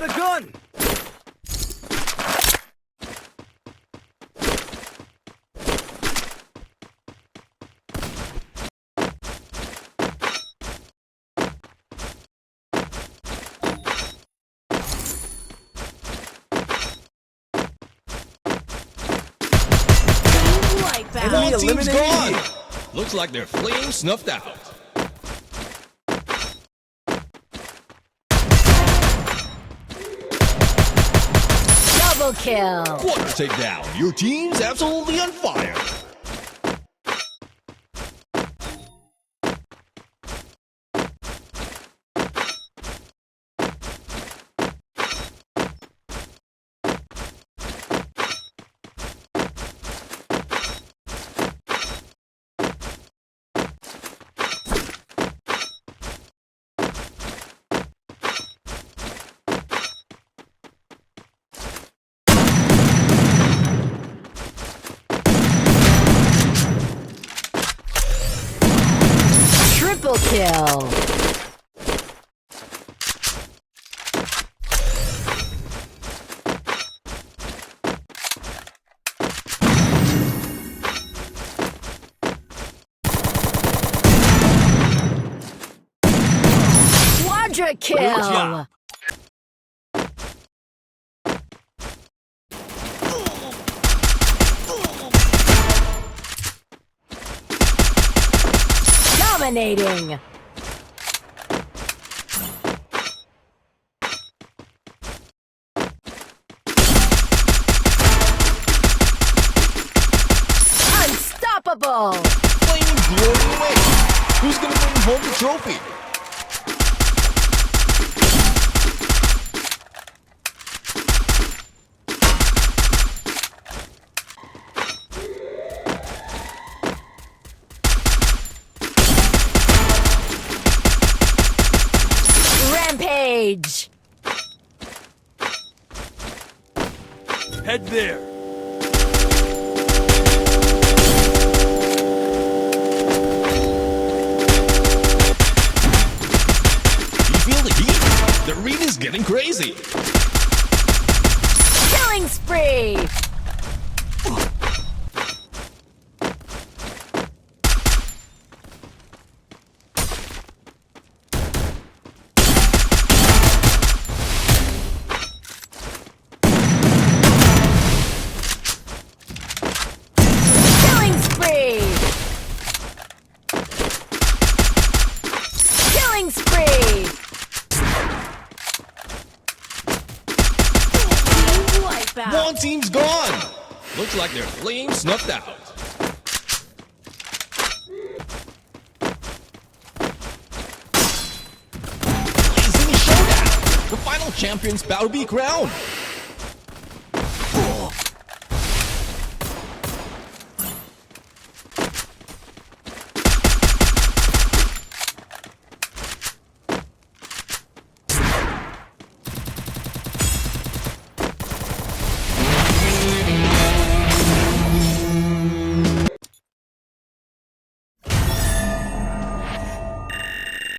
got a gun! Enemy eliminated. Gone. Looks like their flame snuffed out. Double kill. Quarter takedown. Your team's absolutely on fire. Triple kill. Quadra kill. Dominating. Unstoppable. Flame blowing away. Who's gonna bring home the trophy? Rampage. Head there. You feel the heat? The arena's getting crazy. Killing spree. Killing spree. Killing spree. Team wipeout. One team's gone. Looks like their flame snuffed out. Blazing showdown. The final champion's about to be crowned.